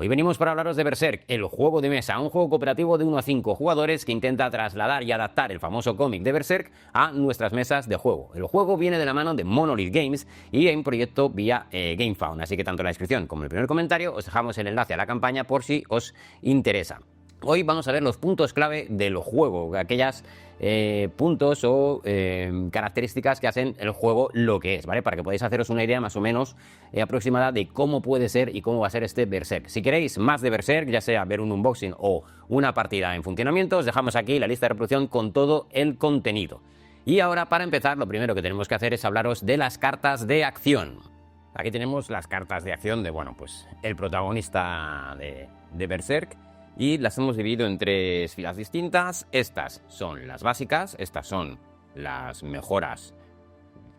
Hoy venimos para hablaros de Berserk, el juego de mesa, un juego cooperativo de 1 a 5 jugadores que intenta trasladar y adaptar el famoso cómic de Berserk a nuestras mesas de juego. El juego viene de la mano de Monolith Games y en proyecto vía GameFound, así que tanto en la descripción como en el primer comentario os dejamos el enlace a la campaña por si os interesa. Hoy vamos a ver los puntos clave del juego, aquellas puntos o características que hacen el juego lo que es, ¿vale? Para que podáis haceros una idea más o menos aproximada de cómo puede ser y cómo va a ser este Berserk. Si queréis más de Berserk, ya sea ver un unboxing o una partida en funcionamiento, os dejamos aquí la lista de reproducción con todo el contenido. Y ahora, para empezar, lo primero que tenemos que hacer es hablaros de las cartas de acción. Aquí tenemos las cartas de acción de, bueno, pues el protagonista de Berserk. Y las hemos dividido en 3 filas distintas. Estas son las básicas, estas son las mejoras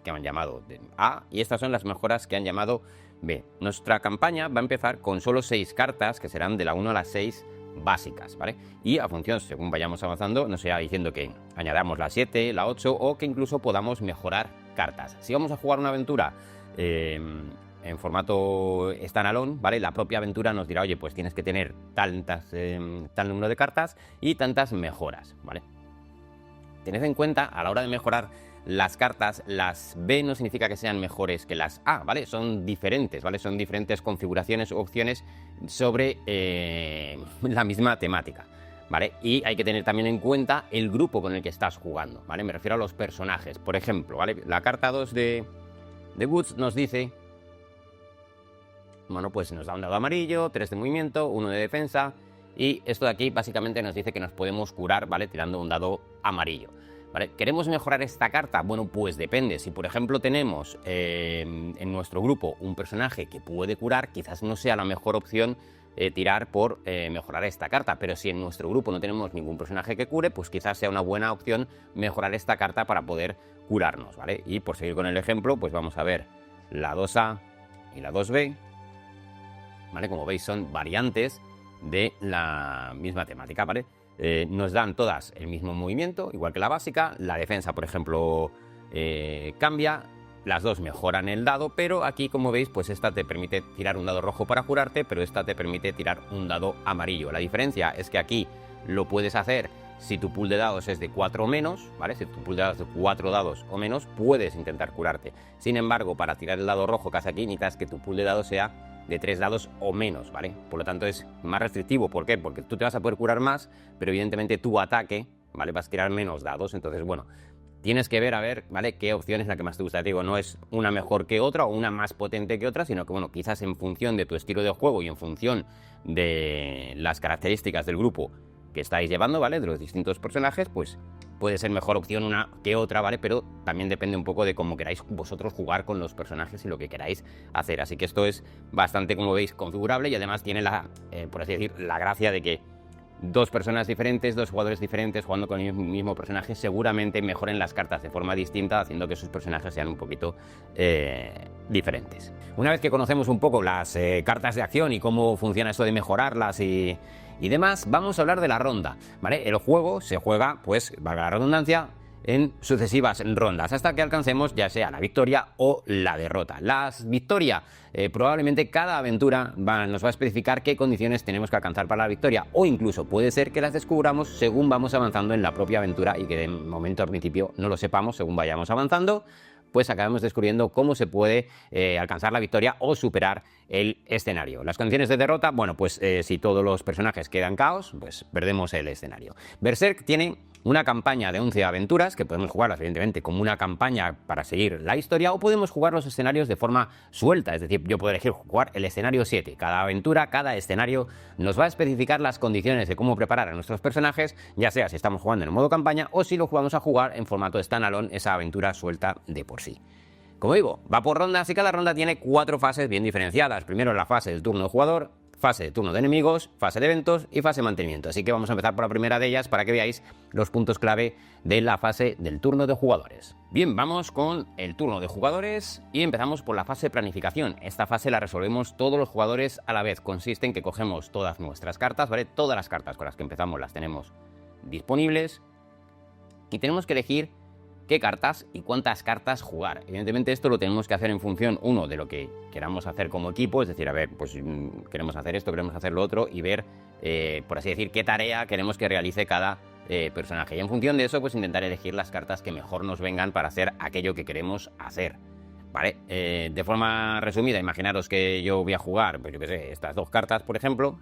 que han llamado A y estas son las mejoras que han llamado B. Nuestra campaña va a empezar con solo 6 cartas que serán de la 1 a las 6 básicas, ¿vale? Y a función, según vayamos avanzando, nos irá diciendo que añadamos la 7, la 8 o que incluso podamos mejorar cartas. Si vamos a jugar una aventura en formato standalone, ¿vale? La propia aventura nos dirá, oye, pues tienes que tener tal número de cartas y tantas mejoras, ¿vale? Tened en cuenta, a la hora de mejorar las cartas, las B no significa que sean mejores que las A, ¿vale? Son diferentes, ¿vale? Son diferentes configuraciones u opciones sobre la misma temática, ¿vale? Y hay que tener también en cuenta el grupo con el que estás jugando, ¿vale? Me refiero a los personajes. Por ejemplo, ¿vale? La carta 2 de Woods nos dice... Bueno, pues nos da un dado amarillo, 3 de movimiento, 1 de defensa y esto de aquí básicamente nos dice que nos podemos curar, ¿vale? Tirando un dado amarillo, ¿vale? ¿Queremos mejorar esta carta? Bueno, pues depende. Si por ejemplo tenemos en nuestro grupo un personaje que puede curar, quizás no sea la mejor opción tirar por mejorar esta carta, pero si en nuestro grupo no tenemos ningún personaje que cure, pues quizás sea una buena opción mejorar esta carta para poder curarnos, ¿vale? Y por seguir con el ejemplo, pues vamos a ver la 2A y la 2B. ¿Vale? Como veis son variantes de la misma temática, ¿vale? Nos dan todas el mismo movimiento, igual que la básica. La defensa, por ejemplo, cambia. Las dos mejoran el dado, pero aquí, como veis, pues esta te permite tirar un dado rojo para curarte, pero esta te permite tirar un dado amarillo. La diferencia es que aquí lo puedes hacer si tu pool de dados es de 4 o menos, ¿vale? Si tu pool de dados es de 4 dados o menos, puedes intentar curarte. Sin embargo, para tirar el dado rojo que hace aquí, necesitas que tu pool de dados sea de 3 dados o menos, ¿vale? Por lo tanto es más restrictivo. ¿Por qué? Porque tú te vas a poder curar más, pero evidentemente tu ataque, ¿vale? Vas a tirar menos dados. Entonces, bueno, tienes que ver, a ver, ¿vale? Qué opción es la que más te gusta. Te digo, no es una mejor que otra o una más potente que otra, sino que, bueno, quizás en función de tu estilo de juego y en función de las características del grupo que estáis llevando, ¿vale? De los distintos personajes, pues puede ser mejor opción una que otra, ¿vale? Pero también depende un poco de cómo queráis vosotros jugar con los personajes y lo que queráis hacer. Así que esto es bastante, como veis, configurable y además tiene la, por así decir, la gracia de que dos personas diferentes, dos jugadores diferentes jugando con el mismo personaje seguramente mejoren las cartas de forma distinta, haciendo que sus personajes sean un poquito diferentes. Una vez que conocemos un poco las cartas de acción y cómo funciona esto de mejorarlas y demás, vamos a hablar de la ronda, ¿vale? El juego se juega, pues, valga la redundancia, en sucesivas rondas, hasta que alcancemos ya sea la victoria o la derrota. La victoria, probablemente cada aventura nos va a especificar qué condiciones tenemos que alcanzar para la victoria, o incluso puede ser que las descubramos según vamos avanzando en la propia aventura y que de momento al principio no lo sepamos. Según vayamos avanzando, pues acabamos descubriendo cómo se puede alcanzar la victoria o superar el escenario. Las condiciones de derrota, bueno, pues si todos los personajes quedan caos, pues perdemos el escenario. Berserk tiene una campaña de 11 aventuras, que podemos jugarlas evidentemente como una campaña para seguir la historia, o podemos jugar los escenarios de forma suelta, es decir, yo puedo elegir jugar el escenario 7. Cada aventura, cada escenario nos va a especificar las condiciones de cómo preparar a nuestros personajes, ya sea si estamos jugando en el modo campaña o si lo jugamos a jugar en formato standalone, esa aventura suelta de por sí. Como digo, va por rondas y cada ronda tiene 4 fases bien diferenciadas. Primero la fase del turno de jugador, fase de turno de enemigos, fase de eventos y fase de mantenimiento. Así que vamos a empezar por la primera de ellas para que veáis los puntos clave de la fase del turno de jugadores. Bien, vamos con el turno de jugadores y empezamos por la fase de planificación. Esta fase la resolvemos todos los jugadores a la vez. Consiste en que cogemos todas nuestras cartas, ¿vale? Todas las cartas con las que empezamos las tenemos disponibles y tenemos que elegir qué cartas y cuántas cartas jugar. Evidentemente esto lo tenemos que hacer en función, uno, de lo que queramos hacer como equipo, es decir, a ver, pues queremos hacer esto, queremos hacer lo otro, y ver, por así decir, qué tarea queremos que realice cada personaje. Y en función de eso, pues intentar elegir las cartas que mejor nos vengan para hacer aquello que queremos hacer. ¿Vale? De forma resumida, imaginaros que yo voy a jugar, pues yo qué sé, estas 2 cartas, por ejemplo,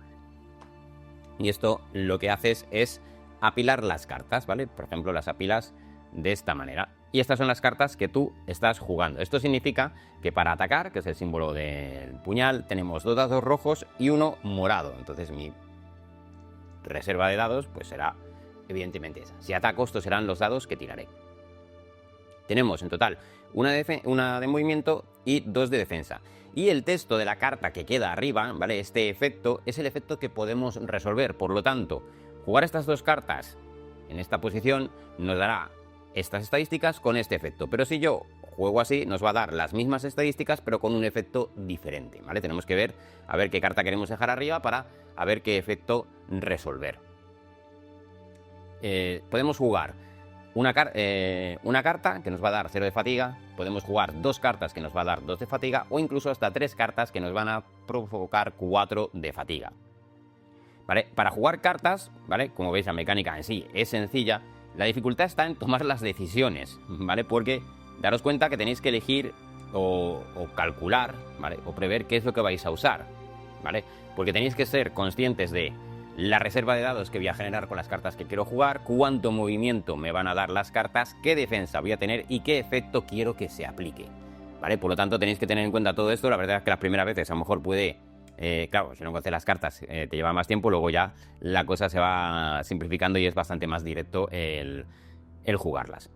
y esto lo que haces es apilar las cartas, ¿vale? Por ejemplo, las apilas de esta manera. Y estas son las cartas que tú estás jugando. Esto significa que para atacar, que es el símbolo del puñal, tenemos 2 dados rojos y 1 morado. Entonces mi reserva de dados pues será evidentemente esa. Si ataco, estos serán los dados que tiraré. Tenemos en total una de movimiento y 2 de defensa. Y el texto de la carta que queda arriba, ¿vale? Este efecto es el efecto que podemos resolver. Por lo tanto, jugar estas 2 cartas en esta posición nos dará estas estadísticas con este efecto. Pero si yo juego así, nos va a dar las mismas estadísticas, pero con un efecto diferente, ¿vale? Tenemos que ver a ver qué carta queremos dejar arriba para a ver qué efecto resolver. Podemos jugar una carta que nos va a dar 0 de fatiga, podemos jugar 2 cartas que nos va a dar 2 de fatiga, o incluso hasta 3 cartas que nos van a provocar 4 de fatiga. ¿Vale? Para jugar cartas, ¿vale? Como veis, la mecánica en sí es sencilla. La dificultad está en tomar las decisiones, ¿vale? Porque daros cuenta que tenéis que elegir o calcular, ¿vale? O prever qué es lo que vais a usar, ¿vale? Porque tenéis que ser conscientes de la reserva de dados que voy a generar con las cartas que quiero jugar, cuánto movimiento me van a dar las cartas, qué defensa voy a tener y qué efecto quiero que se aplique, ¿vale? Por lo tanto, tenéis que tener en cuenta todo esto. La verdad es que las primeras veces a lo mejor puede... claro, si no conoces las cartas te lleva más tiempo, luego ya la cosa se va simplificando y es bastante más directo el jugarlas,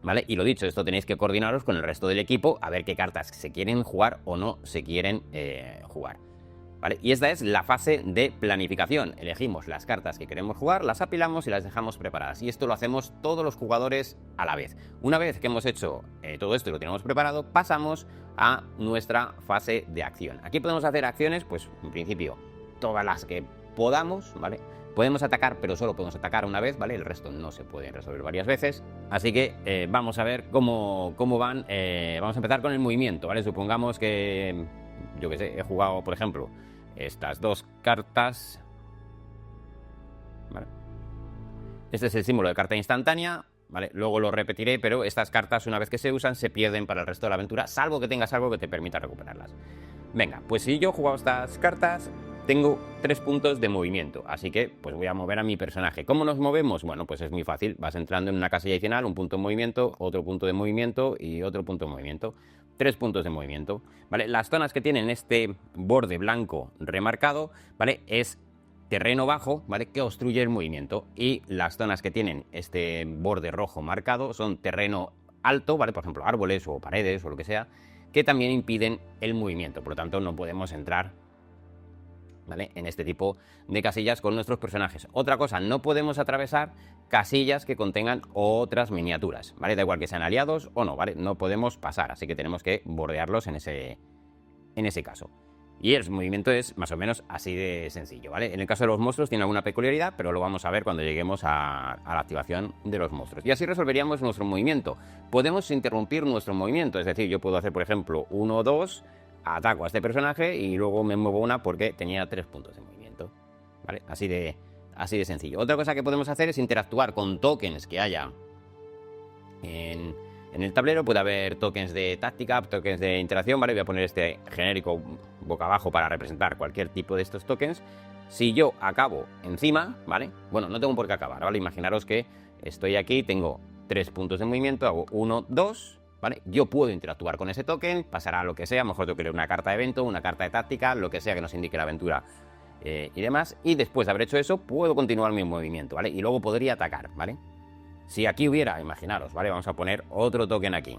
¿vale? Y lo dicho, esto tenéis que coordinaros con el resto del equipo a ver qué cartas se quieren jugar o no se quieren jugar, ¿vale? Y esta es la fase de planificación. Elegimos las cartas que queremos jugar, las apilamos y las dejamos preparadas. Y esto lo hacemos todos los jugadores a la vez. Una vez que hemos hecho todo esto y lo tenemos preparado, pasamos a nuestra fase de acción. Aquí podemos hacer acciones, pues en principio todas las que podamos, ¿vale? Podemos atacar, pero solo podemos atacar una vez, ¿vale? El resto no se puede resolver varias veces. Así que vamos a ver cómo van. Vamos a empezar con el movimiento, ¿vale? Supongamos que, yo qué sé, he jugado, por ejemplo, estas 2 cartas, ¿vale? Este es el símbolo de carta instantánea, ¿vale? Luego lo repetiré, pero estas cartas, una vez que se usan, se pierden para el resto de la aventura, salvo que tengas algo que te permita recuperarlas. Venga, pues si yo he jugado estas cartas, tengo 3 puntos de movimiento, así que pues voy a mover a mi personaje. ¿Cómo nos movemos? Bueno, pues es muy fácil. Vas entrando en una casilla adicional, un punto de movimiento, otro punto de movimiento y otro punto de movimiento. 3 puntos de movimiento, ¿vale? Las zonas que tienen este borde blanco remarcado, ¿vale? Es terreno bajo, ¿vale? Que obstruye el movimiento. Y las zonas que tienen este borde rojo marcado son terreno alto, ¿vale? Por ejemplo, árboles o paredes o lo que sea, que también impiden el movimiento. Por lo tanto, no podemos entrar, ¿vale? En este tipo de casillas con nuestros personajes. Otra cosa, no podemos atravesar casillas que contengan otras miniaturas, ¿vale? Da igual que sean aliados o no, ¿vale? No podemos pasar, así que tenemos que bordearlos en ese caso. Y el movimiento es más o menos así de sencillo, ¿vale? En el caso de los monstruos tiene alguna peculiaridad, pero lo vamos a ver cuando lleguemos a la activación de los monstruos. Y así resolveríamos nuestro movimiento. Podemos interrumpir nuestro movimiento, es decir, yo puedo hacer, por ejemplo, 1, 2, ataco a este personaje y luego me muevo una porque tenía 3 puntos de movimiento, ¿vale? Así de sencillo. Otra cosa que podemos hacer es interactuar con tokens que haya en el tablero. Puede haber tokens de táctica, tokens de interacción, ¿vale? Voy a poner este genérico boca abajo para representar cualquier tipo de estos tokens. Si yo acabo encima, ¿vale? Bueno, no tengo por qué acabar, ¿vale? Imaginaros que estoy aquí, tengo 3 puntos de movimiento, hago 1, 2, ¿vale? Yo puedo interactuar con ese token, pasará lo que sea, a lo mejor tengo que leer una carta de evento, una carta de táctica, lo que sea que nos indique la aventura y demás. Y después de haber hecho eso, puedo continuar mi movimiento, ¿vale? Y luego podría atacar, ¿vale? Si aquí hubiera, imaginaros, ¿vale? Vamos a poner otro token aquí.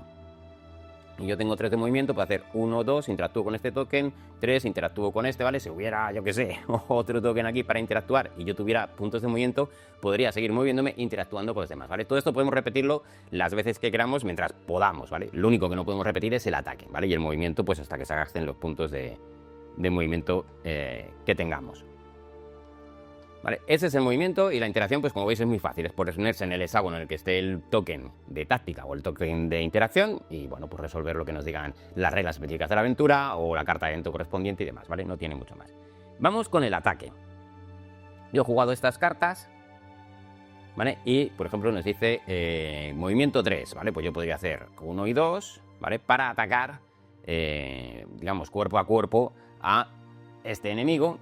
Y yo tengo 3 de movimiento, puedo hacer 1, 2, interactúo con este token, 3, interactúo con este, ¿vale? Si hubiera, yo qué sé, otro token aquí para interactuar y yo tuviera puntos de movimiento, podría seguir moviéndome interactuando con los demás, ¿vale? Todo esto podemos repetirlo las veces que queramos mientras podamos, ¿vale? Lo único que no podemos repetir es el ataque, ¿vale? Y el movimiento, pues hasta que se gasten los puntos de movimiento que tengamos, ¿Vale? Ese es el movimiento y la interacción, pues como veis es muy fácil, es ponerse en el hexágono en el que esté el token de táctica o el token de interacción y bueno, pues resolver lo que nos digan las reglas específicas de la aventura o la carta de evento correspondiente y demás, ¿vale? No tiene mucho más. Vamos con el ataque. Yo he jugado estas cartas, ¿vale? Y, por ejemplo, nos dice movimiento 3, ¿vale? Pues yo podría hacer 1 y 2, ¿vale? Para atacar, digamos, cuerpo a cuerpo a este enemigo,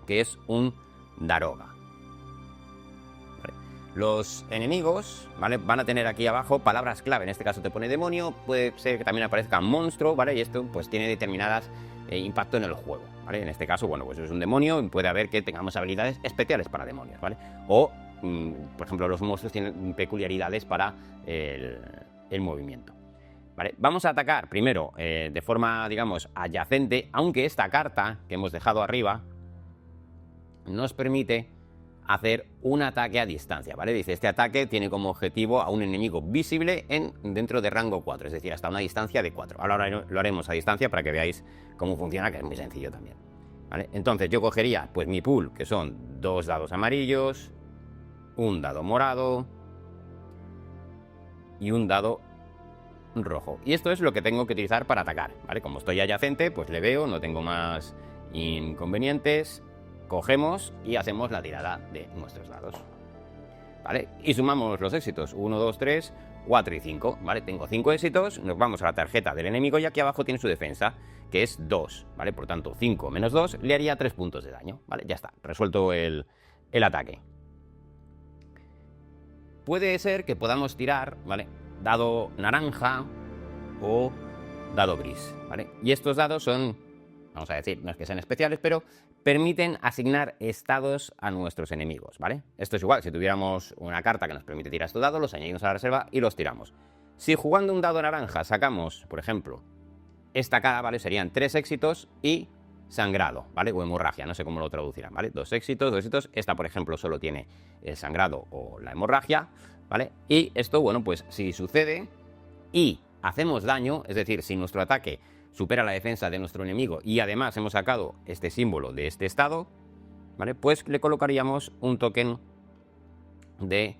que es un Daroga. ¿Vale? Los enemigos, ¿vale? Van a tener aquí abajo palabras clave. En este caso te pone demonio, puede ser que también aparezca monstruo, ¿vale? Y esto pues tiene determinadas impacto en el juego, ¿vale? En este caso, bueno, pues es un demonio y puede haber que tengamos habilidades especiales para demonios, ¿vale? O, por ejemplo, los monstruos tienen peculiaridades para el movimiento. ¿Vale? Vamos a atacar primero de forma, digamos, adyacente, aunque esta carta que hemos dejado arriba nos permite hacer un ataque a distancia, ¿vale? Dice, este ataque tiene como objetivo a un enemigo visible dentro de rango 4, es decir, hasta una distancia de 4. Ahora lo haremos a distancia para que veáis cómo funciona, que es muy sencillo también, ¿vale? Entonces yo cogería pues mi pool, que son 2 dados amarillos, un dado morado y un dado rojo. Y esto es lo que tengo que utilizar para atacar, ¿vale? Como estoy adyacente, pues le veo, no tengo más inconvenientes. Cogemos y hacemos la tirada de nuestros dados, ¿vale? Y sumamos los éxitos, 1, 2, 3, 4 y 5, ¿vale? Tengo 5 éxitos, nos vamos a la tarjeta del enemigo y aquí abajo tiene su defensa, que es 2, ¿vale? Por tanto, 5 menos 2 le haría 3 puntos de daño, ¿vale? Ya está, resuelto el ataque. Puede ser que podamos tirar, ¿vale? Dado naranja o dado gris, ¿vale? Y estos dados son, vamos a decir, no es que sean especiales, pero permiten asignar estados a nuestros enemigos, ¿vale? Esto es igual, si tuviéramos una carta que nos permite tirar estos dados, los añadimos a la reserva y los tiramos. Si jugando un dado naranja sacamos, por ejemplo, esta cara, ¿vale? Serían 3 éxitos y sangrado, ¿vale? O hemorragia, no sé cómo lo traducirán, ¿vale? 2 éxitos, 2 éxitos. Esta, por ejemplo, solo tiene el sangrado o la hemorragia, ¿vale? Y esto, bueno, pues si sucede y hacemos daño, es decir, si nuestro ataque supera la defensa de nuestro enemigo y además hemos sacado este símbolo de este estado, ¿vale? Pues le colocaríamos un token de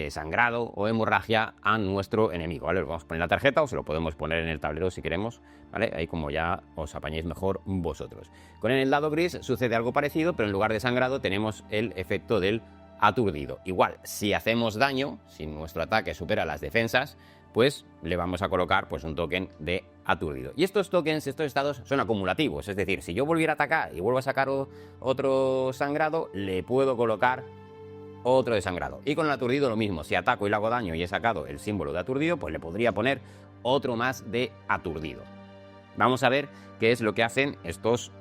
sangrado o hemorragia a nuestro enemigo, ¿vale? Lo vamos a poner en la tarjeta o se lo podemos poner en el tablero si queremos, ¿vale? Ahí como ya os apañéis mejor vosotros. Con el dado gris sucede algo parecido, pero en lugar de sangrado tenemos el efecto del aturdido. Igual, si hacemos daño, si nuestro ataque supera las defensas, pues le vamos a colocar pues un token de aturdido. Y estos tokens, estos estados son acumulativos, es decir, si yo volviera a atacar y vuelvo a sacar otro sangrado, le puedo colocar otro de sangrado. Y con el aturdido lo mismo, si ataco y le hago daño y he sacado el símbolo de aturdido, pues le podría poner otro más de aturdido. Vamos a ver qué es lo que hacen estos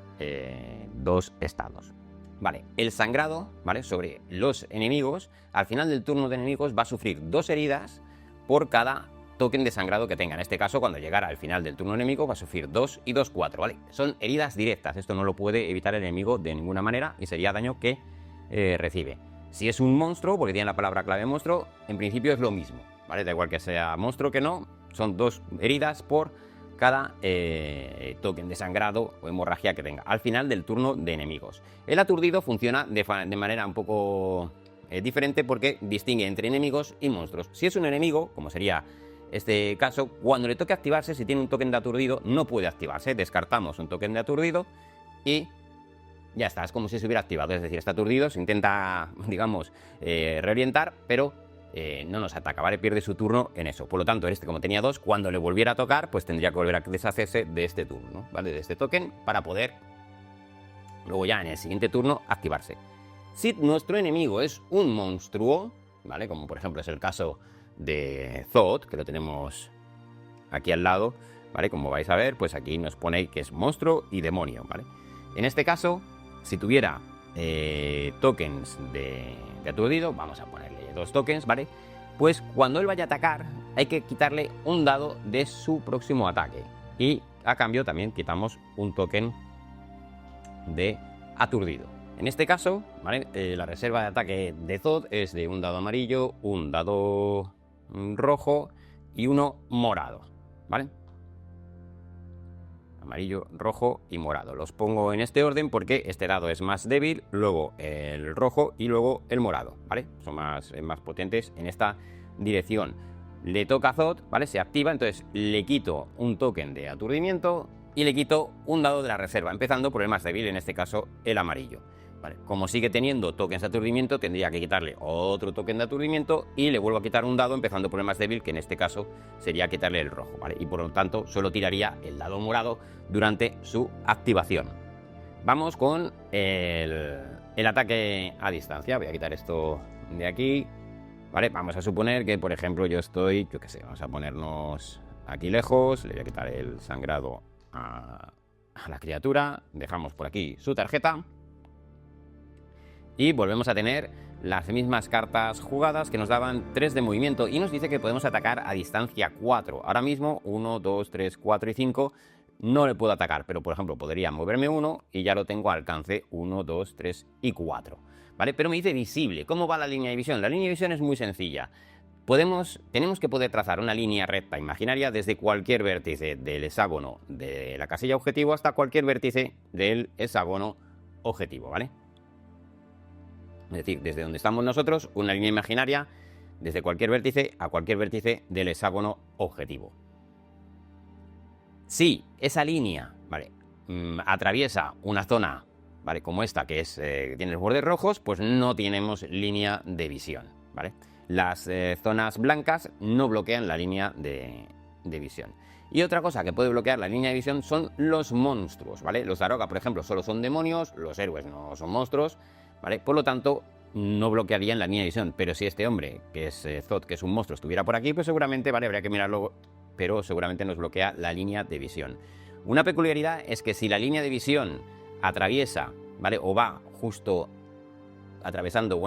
dos estados. Vale, el sangrado, ¿vale? Sobre los enemigos, al final del turno de enemigos va a sufrir 2 heridas por cada token de sangrado que tenga. En este caso, cuando llegara al final del turno enemigo, va a sufrir 2 y 2, 4, ¿vale? Son heridas directas, esto no lo puede evitar el enemigo de ninguna manera y sería daño que recibe. Si es un monstruo, porque tiene la palabra clave monstruo, en principio es lo mismo, ¿vale? Da igual que sea monstruo que no, son 2 heridas por cada token de sangrado o hemorragia que tenga al final del turno de enemigos. El aturdido funciona de manera un poco diferente porque distingue entre enemigos y monstruos. Si es un enemigo, como sería este caso, cuando le toque activarse, si tiene un token de aturdido, no puede activarse. Descartamos un token de aturdido y ya está, es como si se hubiera activado. Es decir, está aturdido, se intenta, digamos, reorientar, pero no nos ataca, ¿vale? Pierde su turno en eso. Por lo tanto, este, como tenía 2, cuando le volviera a tocar, pues tendría que volver a deshacerse de este turno, ¿vale? De este token, para poder luego ya en el siguiente turno activarse. Si nuestro enemigo es un monstruo, ¿vale? Como por ejemplo es el caso de Thoth, que lo tenemos aquí al lado, ¿vale? Como vais a ver, pues aquí nos pone que es monstruo y demonio, ¿vale? En este caso, si tuviera tokens de aturdido, vamos a ponerle 2 tokens, ¿vale? Pues cuando él vaya a atacar, hay que quitarle un dado de su próximo ataque. Y a cambio también quitamos un token de aturdido. En este caso, ¿vale? La reserva de ataque de Thoth es de un dado amarillo, un dado rojo y uno morado, ¿vale? amarillo, rojo y morado. Los pongo en este orden porque este dado es más débil, luego el rojo y luego el morado, ¿vale? Son más potentes en esta dirección. Le toca a Zod, ¿vale? Se activa, entonces le quito un token de aturdimiento y le quito un dado de la reserva, empezando por el más débil, en este caso el amarillo. Vale, como sigue teniendo tokens de aturdimiento, tendría que quitarle otro token de aturdimiento y le vuelvo a quitar un dado empezando por el más débil, que en este caso sería quitarle el rojo, ¿vale? Y por lo tanto solo tiraría el dado morado durante su activación. Vamos con el ataque a distancia. Voy a quitar esto de aquí, ¿vale? Vamos a suponer que, por ejemplo, yo estoy, yo qué sé, vamos a ponernos aquí lejos, le voy a quitar el sangrado a la criatura, dejamos por aquí su tarjeta. Y volvemos a tener las mismas cartas jugadas que nos daban 3 de movimiento y nos dice que podemos atacar a distancia 4. Ahora mismo 1, 2, 3, 4 y 5 no le puedo atacar, pero por ejemplo podría moverme 1 y ya lo tengo a alcance 1, 2, 3 y 4. ¿Vale? Pero me dice visible. ¿Cómo va la línea de visión? La línea de visión es muy sencilla. Tenemos que poder trazar una línea recta imaginaria desde cualquier vértice del hexágono de la casilla objetivo hasta cualquier vértice del hexágono objetivo, ¿vale? Es decir, desde donde estamos nosotros, una línea imaginaria desde cualquier vértice a cualquier vértice del hexágono objetivo. Si esa línea, ¿vale?, atraviesa una zona, ¿vale?, como esta, que tiene los bordes rojos, pues no tenemos línea de visión, ¿vale? Las zonas blancas no bloquean la línea de visión. Y otra cosa que puede bloquear la línea de visión son los monstruos, ¿vale? Los Daroga, por ejemplo, solo son demonios, los héroes no son monstruos, ¿vale? Por lo tanto, no bloquearían la línea de visión. Pero si este hombre, que es Zod, que es un monstruo, estuviera por aquí, pues seguramente, ¿vale?, habría que mirarlo, pero seguramente nos bloquea la línea de visión. Una peculiaridad es que si la línea de visión atraviesa, ¿vale?, o va justo atravesando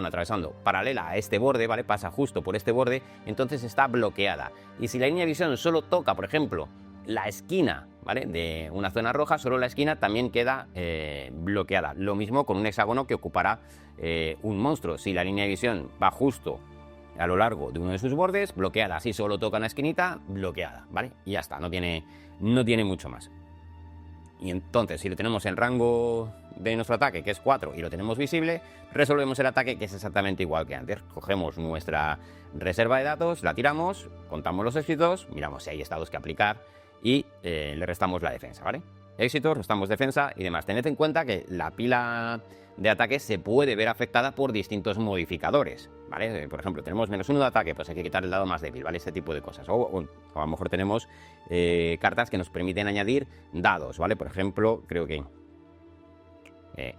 paralela a este borde, ¿vale?, pasa justo por este borde, entonces está bloqueada. Y si la línea de visión solo toca, por ejemplo, la esquina, ¿vale?, de una zona roja, solo la esquina también queda bloqueada. Lo mismo con un hexágono que ocupará un monstruo. Si la línea de visión va justo a lo largo de uno de sus bordes, bloqueada. Si solo toca una esquinita, bloqueada, ¿vale? Y ya está, no tiene mucho más. Y entonces, si lo tenemos en rango de nuestro ataque, que es 4, y lo tenemos visible, resolvemos el ataque, que es exactamente igual que antes. Cogemos nuestra reserva de datos, la tiramos, contamos los éxitos, miramos si hay estados que aplicar y le restamos la defensa, ¿vale? Éxitos, restamos defensa y demás. Tened en cuenta que la pila de ataque se puede ver afectada por distintos modificadores, ¿vale? Por ejemplo, tenemos -1 de ataque, pues hay que quitar el dado más débil, ¿vale? Este tipo de cosas. O a lo mejor tenemos cartas que nos permiten añadir dados, ¿vale? Por ejemplo, creo que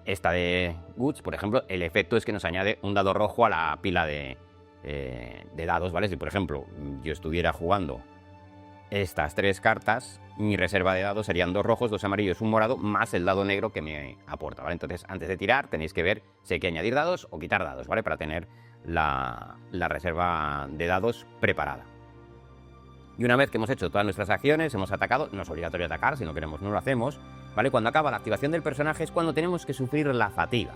esta de Guts, por ejemplo, el efecto es que nos añade un dado rojo a la pila de dados, ¿vale? Si, por ejemplo, yo estuviera jugando estas 3 cartas, mi reserva de dados serían 2 rojos, 2 amarillos, 1 morado, más el dado negro que me aporta, ¿vale? Entonces, antes de tirar, tenéis que ver si hay que añadir dados o quitar dados, ¿vale? Para tener la reserva de dados preparada. Y una vez que hemos hecho todas nuestras acciones, hemos atacado, no es obligatorio atacar, si no queremos no lo hacemos, ¿vale? Cuando acaba la activación del personaje es cuando tenemos que sufrir la fatiga.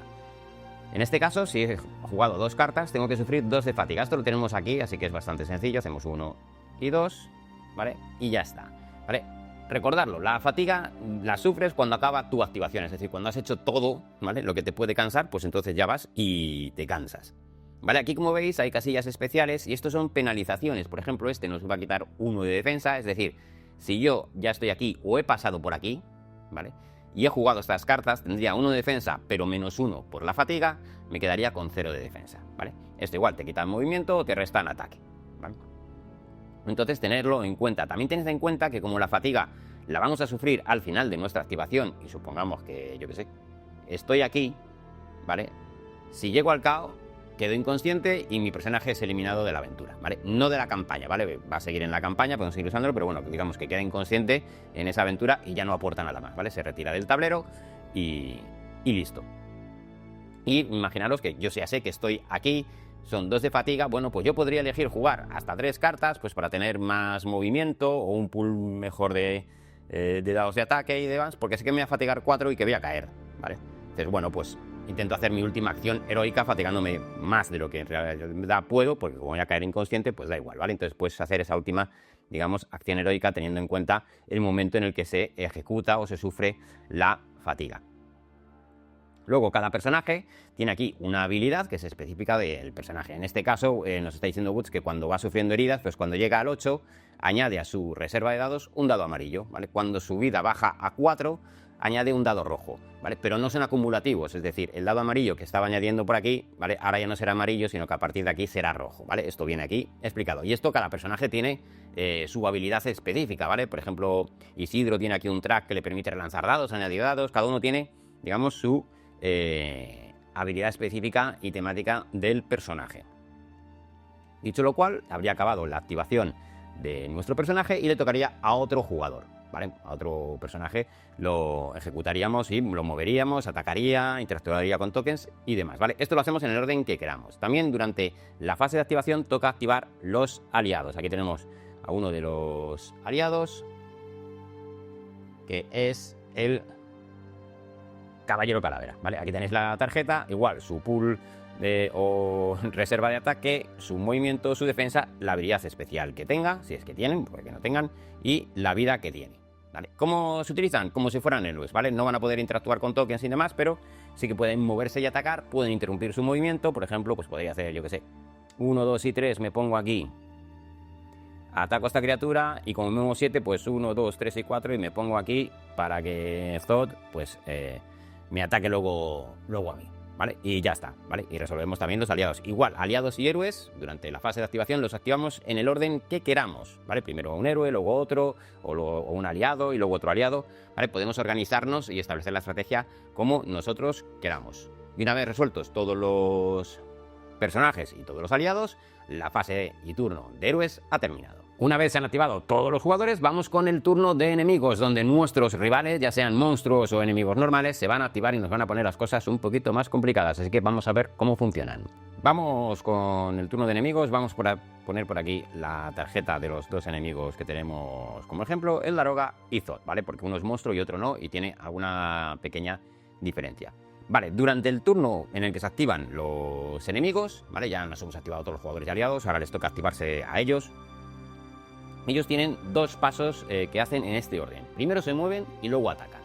En este caso, si he jugado 2 cartas, tengo que sufrir 2 de fatiga. Esto lo tenemos aquí, así que es bastante sencillo, hacemos 1 y 2... ¿vale? Y ya está, ¿vale? Recordarlo, la fatiga la sufres cuando acaba tu activación, es decir, cuando has hecho todo, ¿vale?, lo que te puede cansar, pues entonces ya vas y te cansas, ¿vale? Aquí, como veis, hay casillas especiales y estos son penalizaciones. Por ejemplo, este nos va a quitar 1 de defensa, es decir, si yo ya estoy aquí o he pasado por aquí, ¿vale?, y he jugado estas cartas, tendría 1 de defensa, pero -1 por la fatiga, me quedaría con 0 de defensa, ¿vale? Esto igual, te quita movimiento o te resta en ataque, ¿vale? Entonces, tenerlo en cuenta. También tened en cuenta que como la fatiga la vamos a sufrir al final de nuestra activación, y supongamos que, yo qué sé, estoy aquí, ¿vale? Si llego al caos, quedo inconsciente y mi personaje es eliminado de la aventura, ¿vale? No de la campaña, ¿vale? Va a seguir en la campaña, podemos seguir usándolo, pero bueno, digamos que queda inconsciente en esa aventura y ya no aporta nada más, ¿vale? Se retira del tablero y listo. Y imaginaros que yo ya sé que estoy aquí, son 2 de fatiga, bueno, pues yo podría elegir jugar hasta 3 cartas, pues para tener más movimiento o un pool mejor de dados de ataque y demás, porque sé que me voy a fatigar 4 y que voy a caer, ¿vale? Entonces, bueno, pues intento hacer mi última acción heroica fatigándome más de lo que en realidad puedo, porque como voy a caer inconsciente, pues da igual, ¿vale? Entonces puedes hacer esa última digamos, acción heroica teniendo en cuenta el momento en el que se ejecuta o se sufre la fatiga. Luego, cada personaje tiene aquí una habilidad que es específica del personaje. En este caso, nos está diciendo Woods que cuando va sufriendo heridas, pues cuando llega al 8, añade a su reserva de dados un dado amarillo, ¿vale? Cuando su vida baja a 4, añade un dado rojo, ¿vale? Pero no son acumulativos, es decir, el dado amarillo que estaba añadiendo por aquí, ¿vale? Ahora ya no será amarillo, sino que a partir de aquí será rojo, ¿vale? Esto viene aquí explicado. Y esto cada personaje tiene su habilidad específica, ¿vale? Por ejemplo, Isidro tiene aquí un track que le permite relanzar dados, añadir dados, cada uno tiene, digamos, su habilidad específica y temática del personaje. Dicho lo cual, habría acabado la activación de nuestro personaje y le tocaría a otro jugador, ¿vale? A otro personaje lo ejecutaríamos y lo moveríamos, atacaría, interactuaría con tokens y demás, ¿vale? Esto lo hacemos en el orden que queramos. También durante la fase de activación toca activar los aliados. Aquí tenemos a uno de los aliados, que es el Caballero Calavera, ¿vale? Aquí tenéis la tarjeta, igual su pool o reserva de ataque, su movimiento, su defensa, la habilidad especial que tenga, si es que tienen, porque no tengan, y la vida que tiene, ¿vale? ¿Cómo se utilizan? Como si fueran héroes, ¿vale? No van a poder interactuar con tokens y demás, pero sí que pueden moverse y atacar, pueden interrumpir su movimiento, por ejemplo, pues podría hacer, yo que sé, 1, 2 y 3, me pongo aquí, ataco a esta criatura y como me muevo 7, pues 1, 2, 3 y 4 y me pongo aquí para que Zod, pues me ataque luego a mí, ¿vale? Y ya está, ¿vale? Y resolvemos también los aliados. Igual, aliados y héroes, durante la fase de activación los activamos en el orden que queramos, ¿vale? Primero un héroe, luego otro, o un aliado y luego otro aliado, ¿vale? Podemos organizarnos y establecer la estrategia como nosotros queramos. Y una vez resueltos todos los personajes y todos los aliados, la fase y turno de héroes ha terminado. Una vez se han activado todos los jugadores, vamos con el turno de enemigos, donde nuestros rivales, ya sean monstruos o enemigos normales, se van a activar y nos van a poner las cosas un poquito más complicadas, así que vamos a ver cómo funcionan. Vamos con el turno de enemigos, vamos a poner por aquí la tarjeta de los dos enemigos que tenemos como ejemplo, el Daroga y Zod, ¿vale? Porque uno es monstruo y otro no, y tiene alguna pequeña diferencia. Vale, durante el turno en el que se activan los enemigos, ¿vale? Ya nos hemos activado todos los jugadores y aliados, ahora les toca activarse a ellos. Ellos tienen dos pasos que hacen en este orden. Primero se mueven y luego atacan,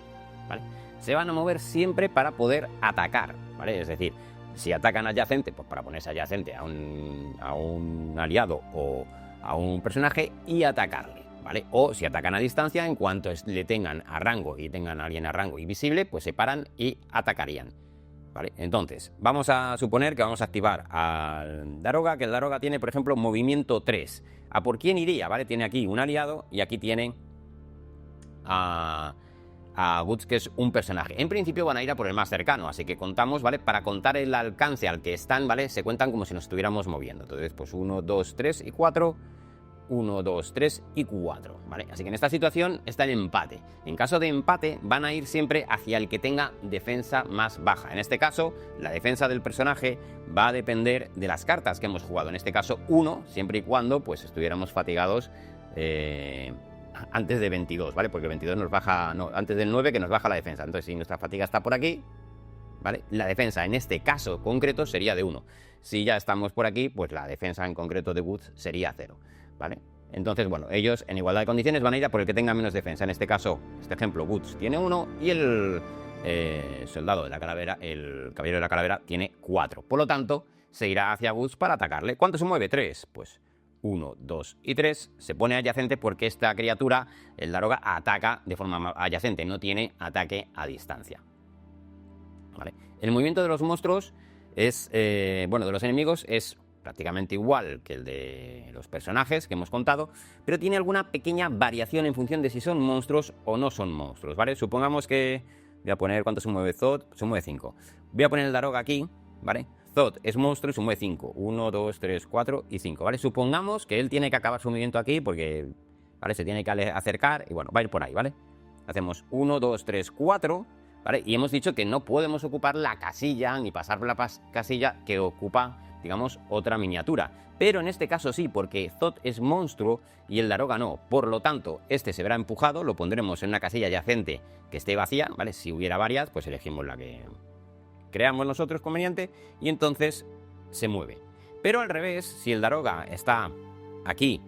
¿vale? Se van a mover siempre para poder atacar, ¿vale? Es decir, si atacan adyacente, pues para ponerse adyacente a un aliado o a un personaje y atacarle, ¿vale? O si atacan a distancia, en cuanto le tengan a rango y tengan a alguien a rango invisible, pues se paran y atacarían, ¿vale? Entonces, vamos a suponer que vamos a activar al Daroga, que el Daroga tiene, por ejemplo, movimiento 3. ¿A por quién iría? ¿Vale? Tiene aquí un aliado y aquí tiene a Woods, que es un personaje. En principio van a ir a por el más cercano, así que contamos, ¿vale? Para contar el alcance al que están, ¿vale? Se cuentan como si nos estuviéramos moviendo. Entonces, pues 1, 2, 3 y 4... 1, 2, 3 y 4, ¿vale? Así que en esta situación está el empate. En caso de empate van a ir siempre hacia el que tenga defensa más baja. En este caso, la defensa del personaje va a depender de las cartas que hemos jugado. En este caso, 1, siempre y cuando pues estuviéramos fatigados antes de 22, ¿vale? Porque 22 nos baja, no, antes del 9 que nos baja la defensa. Entonces, si nuestra fatiga está por aquí, ¿vale? La defensa en este caso concreto sería de 1. Si ya estamos por aquí, pues la defensa en concreto de Woods sería 0. ¿Vale? Entonces, bueno, ellos en igualdad de condiciones van a ir a por el que tenga menos defensa. En este caso, este ejemplo, Woods tiene 1 y el soldado de la calavera, el caballero de la calavera, tiene 4. Por lo tanto, se irá hacia Woods para atacarle. ¿Cuánto se mueve? 3. Pues 1, 2 y 3. Se pone adyacente porque esta criatura, el Daroga, ataca de forma adyacente, no tiene ataque a distancia. ¿Vale? El movimiento de los monstruos es, bueno, de los enemigos es prácticamente igual que el de los personajes que hemos contado, pero tiene alguna pequeña variación en función de si son monstruos o no son monstruos, ¿vale? Supongamos que voy a poner cuánto se mueve Zod, se mueve 5. Voy a poner el Daroga aquí, ¿vale? Zod es monstruo y se mueve 5. 1, 2, 3, 4 y 5, ¿vale? Supongamos que él tiene que acabar su movimiento aquí porque, ¿vale? Se tiene que acercar y bueno, va a ir por ahí, ¿vale? Hacemos 1, 2, 3, 4, ¿vale? Y hemos dicho que no podemos ocupar la casilla ni pasar por la casilla que ocupa, digamos, otra miniatura. Pero en este caso sí, porque Zod es monstruo y el Daroga no. Por lo tanto, este se verá empujado, lo pondremos en una casilla adyacente que esté vacía, ¿vale? Si hubiera varias, pues elegimos la que creamos nosotros conveniente y entonces se mueve. Pero al revés, si el Daroga está aquí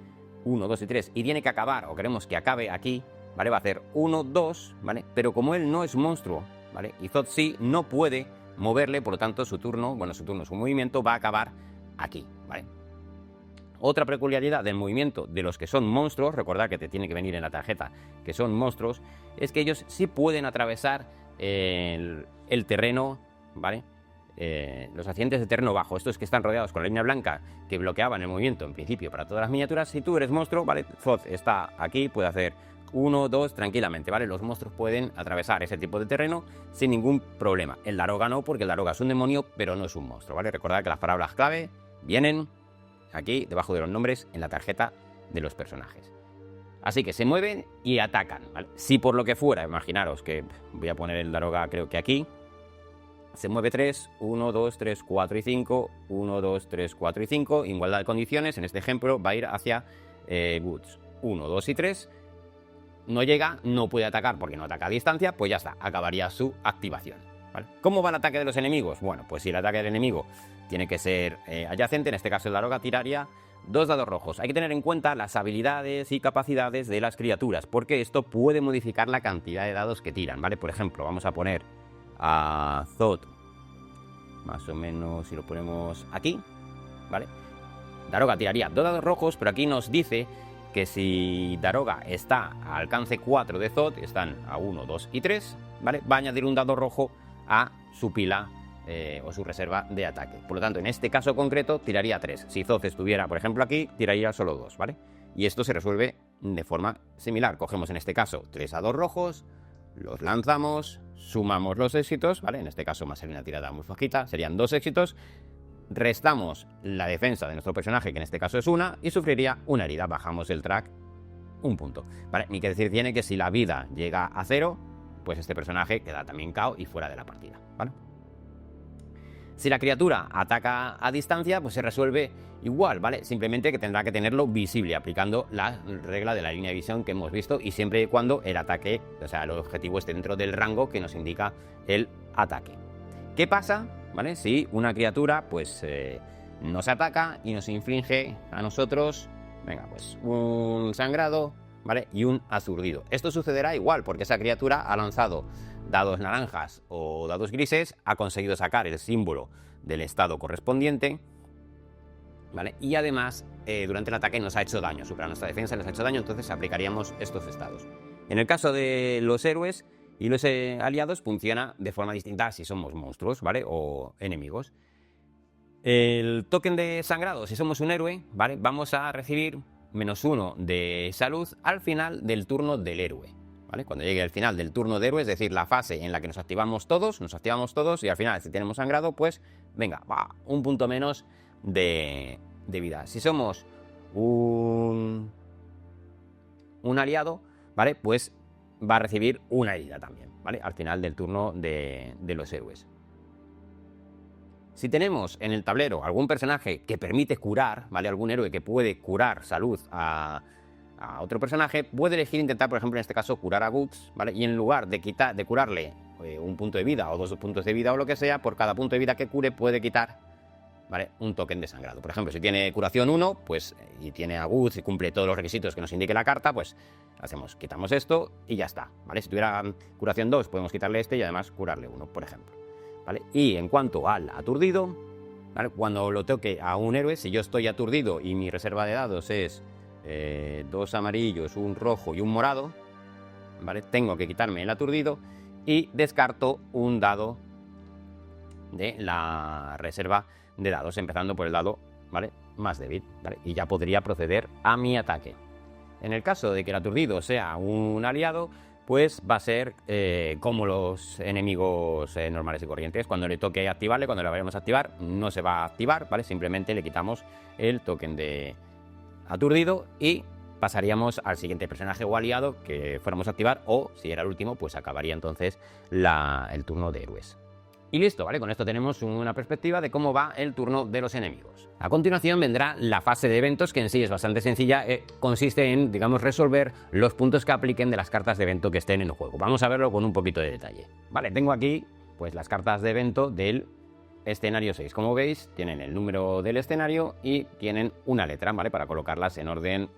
1, 2 y 3, y tiene que acabar, o queremos que acabe aquí, ¿vale? Va a hacer 1, 2, ¿vale? Pero como él no es monstruo, ¿vale? Y Zod sí no puede moverle, por lo tanto su movimiento va a acabar aquí, ¿vale? Otra peculiaridad del movimiento de los que son monstruos, recordad que te tiene que venir en la tarjeta que son monstruos, es que ellos sí pueden atravesar el terreno, ¿vale? Los accidentes de terreno bajo, estos que están rodeados con la línea blanca que bloqueaban el movimiento en principio para todas las miniaturas. Si tú eres monstruo, ¿vale? Zod está aquí, puede hacer 1, 2 tranquilamente, ¿vale? Los monstruos pueden atravesar ese tipo de terreno sin ningún problema. El Daroga no, porque el Daroga es un demonio, pero no es un monstruo, ¿vale? Recordad que las palabras clave vienen aquí debajo de los nombres en la tarjeta de los personajes. Así que se mueven y atacan, ¿vale? Si por lo que fuera, imaginaros que voy a poner el Daroga creo que aquí, se mueve 3, 1, 2, 3, 4 y 5, 1, 2, 3, 4 y 5, igualdad de condiciones, en este ejemplo va a ir hacia Woods 1, 2 y 3, no llega, no puede atacar porque no ataca a distancia, pues ya está, acabaría su activación, ¿vale? ¿Cómo va el ataque de los enemigos? Bueno, pues si el ataque del enemigo tiene que ser adyacente, en este caso el Daroga tiraría 2 dados rojos. Hay que tener en cuenta las habilidades y capacidades de las criaturas, porque esto puede modificar la cantidad de dados que tiran, ¿vale? Por ejemplo, vamos a poner a Zod, más o menos si lo ponemos aquí, ¿vale? Daroga tiraría 2 dados rojos, pero aquí nos dice que si Daroga está a alcance 4 de Zod, están a 1, 2 y 3, ¿vale? Va a añadir un dado rojo a su pila o su reserva de ataque. Por lo tanto, en este caso concreto, tiraría 3. Si Zod estuviera, por ejemplo, aquí, tiraría solo 2, ¿vale? Y esto se resuelve de forma similar. Cogemos en este caso 3 dados rojos, los lanzamos, sumamos los éxitos, ¿vale? En este caso va a ser una tirada muy flojita, serían 2 éxitos, restamos la defensa de nuestro personaje, que en este caso es 1, y sufriría una herida. Bajamos el track 1 punto, ¿vale? Ni que decir tiene que si la vida llega a 0, pues este personaje queda también KO y fuera de la partida, ¿vale? Si la criatura ataca a distancia, pues se resuelve igual, ¿vale? Simplemente que tendrá que tenerlo visible, aplicando la regla de la línea de visión que hemos visto, y siempre y cuando el ataque, o sea, el objetivo esté dentro del rango que nos indica el ataque. ¿Qué pasa, ¿vale? Si una criatura, pues, nos ataca y nos inflige a nosotros, venga, pues, un sangrado, ¿vale? Y un azurdido. Esto sucederá igual, porque esa criatura ha lanzado dados naranjas o dados grises, ha conseguido sacar el símbolo del estado correspondiente, ¿vale? Y además, durante el ataque nos ha hecho daño, supera nuestra defensa, nos ha hecho daño, entonces aplicaríamos estos estados. En el caso de los héroes y los aliados, funciona de forma distinta si somos monstruos, ¿vale? O enemigos. El token de sangrado, si somos un héroe, ¿vale? Vamos a recibir -1 de salud al final del turno del héroe, ¿vale? Cuando llegue el final del turno de héroe, es decir, la fase en la que nos activamos todos y al final, si tenemos sangrado, pues venga, va, 1 punto menos de vida. Si somos un aliado, ¿vale? Pues va a recibir una herida también, ¿vale? Al final del turno de los héroes. Si tenemos en el tablero algún personaje que permite curar, ¿vale? Algún héroe que puede curar salud a otro personaje, puede elegir intentar, por ejemplo, en este caso, curar a Guts, ¿vale? Y en lugar de curarle 1 punto de vida o 2 puntos de vida o lo que sea, por cada punto de vida que cure puede quitar, ¿vale? Un token de sangrado. Por ejemplo, si tiene curación 1, pues, y tiene a Guts y cumple todos los requisitos que nos indique la carta, pues quitamos esto y ya está, ¿vale? Si tuviera curación 2, podemos quitarle este y además curarle 1, por ejemplo, ¿vale? Y en cuanto al aturdido, ¿vale? Cuando lo toque a un héroe, si yo estoy aturdido y mi reserva de dados es 2 amarillos, 1 rojo y 1 morado, ¿vale? Tengo que quitarme el aturdido y descarto un dado de la reserva de dados, empezando por el dado, ¿vale? Más débil, ¿vale? Y ya podría proceder a mi ataque. En el caso de que el aturdido sea un aliado, pues va a ser como los enemigos normales y corrientes. Cuando le toque activarle, cuando le vayamos a activar, no se va a activar, ¿vale? Simplemente le quitamos el token de aturdido y pasaríamos al siguiente personaje o aliado que fuéramos a activar, o si era el último, pues acabaría entonces el turno de héroes. Y listo, ¿vale? Con esto tenemos una perspectiva de cómo va el turno de los enemigos. A continuación vendrá la fase de eventos, que en sí es bastante sencilla, consiste en, digamos, resolver los puntos que apliquen de las cartas de evento que estén en el juego. Vamos a verlo con un poquito de detalle. Vale, tengo aquí pues las cartas de evento del escenario 6. Como veis, tienen el número del escenario y tienen una letra, ¿vale? Para colocarlas en orden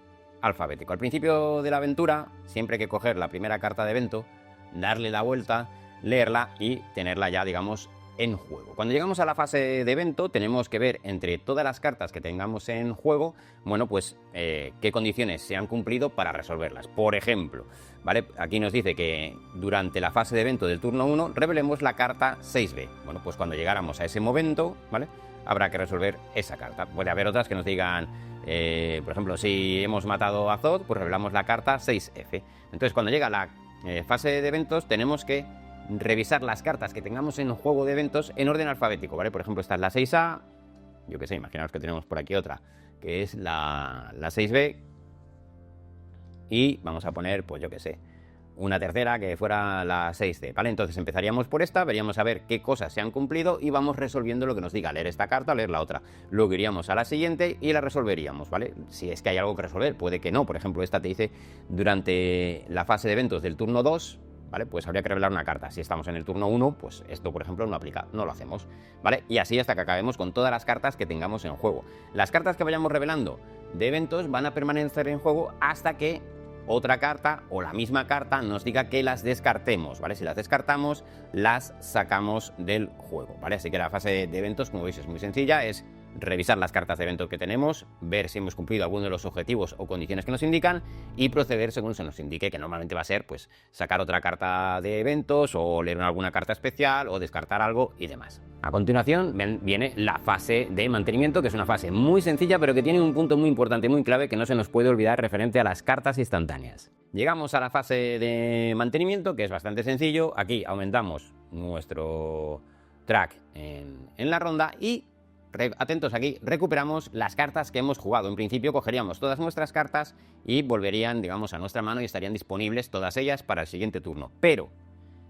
alfabético. Al principio de la aventura siempre hay que coger la primera carta de evento, darle la vuelta, leerla y tenerla ya, digamos, en juego. Cuando llegamos a la fase de evento tenemos que ver entre todas las cartas que tengamos en juego, bueno, pues qué condiciones se han cumplido para resolverlas. Por ejemplo, ¿vale? Aquí nos dice que durante la fase de evento del turno 1 revelemos la carta 6B. Bueno, pues cuando llegáramos a ese momento, ¿vale?, habrá que resolver esa carta. Puede haber otras que nos digan, por ejemplo, si hemos matado a Zod, pues revelamos la carta 6F. Entonces, cuando llega la fase de eventos, tenemos que revisar las cartas que tengamos en juego de eventos en orden alfabético, ¿vale? Por ejemplo, esta es la 6A, yo qué sé, imaginaos que tenemos por aquí otra, que es la 6B, y vamos a poner, pues yo qué sé, una tercera que fuera la 6D, ¿vale? Entonces empezaríamos por esta, veríamos a ver qué cosas se han cumplido y vamos resolviendo lo que nos diga, leer esta carta, leer la otra. Luego iríamos a la siguiente y la resolveríamos, ¿vale? Si es que hay algo que resolver, puede que no. Por ejemplo, esta te dice durante la fase de eventos del turno 2, ¿vale? Pues habría que revelar una carta. Si estamos en el turno 1, pues esto, por ejemplo, no aplica, no lo hacemos, ¿vale? Y así hasta que acabemos con todas las cartas que tengamos en juego. Las cartas que vayamos revelando de eventos van a permanecer en juego hasta que otra carta o la misma carta nos diga que las descartemos, ¿vale? Si las descartamos, las sacamos del juego, ¿vale? Así que la fase de eventos, como veis, es muy sencilla, es revisar las cartas de eventos que tenemos, ver si hemos cumplido alguno de los objetivos o condiciones que nos indican y proceder según se nos indique, que normalmente va a ser pues sacar otra carta de eventos o leer alguna carta especial o descartar algo y demás. A continuación viene la fase de mantenimiento, que es una fase muy sencilla pero que tiene un punto muy importante, muy clave, que no se nos puede olvidar referente a las cartas instantáneas. Llegamos a la fase de mantenimiento, que es bastante sencillo. Aquí aumentamos nuestro track en la ronda y atentos aquí, recuperamos las cartas que hemos jugado. En principio cogeríamos todas nuestras cartas y volverían, digamos, a nuestra mano y estarían disponibles todas ellas para el siguiente turno. Pero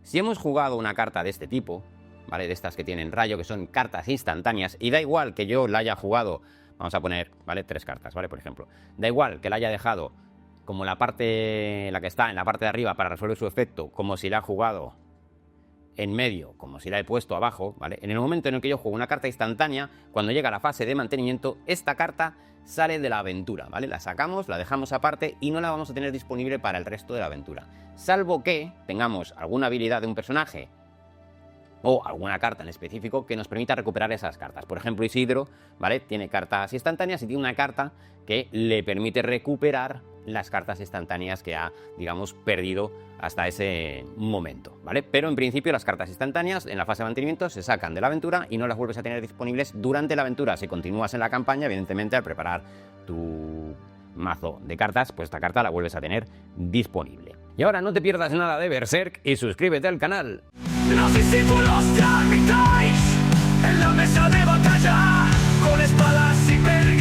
si hemos jugado una carta de este tipo, ¿vale?, de estas que tienen rayo, que son cartas instantáneas, y da igual que yo la haya jugado, vamos a poner, ¿vale?, 3 cartas, ¿vale?, por ejemplo, da igual que la haya dejado como la que está en la parte de arriba para resolver su efecto, como si la ha jugado en medio, como si la he puesto abajo, ¿vale? En el momento en el que yo juego una carta instantánea, cuando llega la fase de mantenimiento, esta carta sale de la aventura, ¿vale? La sacamos, la dejamos aparte y no la vamos a tener disponible para el resto de la aventura. Salvo que tengamos alguna habilidad de un personaje o alguna carta en específico que nos permita recuperar esas cartas. Por ejemplo, Isidro, ¿vale?, tiene cartas instantáneas y tiene una carta que le permite recuperar las cartas instantáneas que ha, digamos, perdido hasta ese momento, ¿vale? Pero en principio las cartas instantáneas en la fase de mantenimiento se sacan de la aventura y no las vuelves a tener disponibles durante la aventura. Si continúas en la campaña, evidentemente al preparar tu mazo de cartas, pues esta carta la vuelves a tener disponible. Y ahora no te pierdas nada de Berserk y suscríbete al canal. Los discípulos de Armitage en la mesa de batalla con espadas y pergas.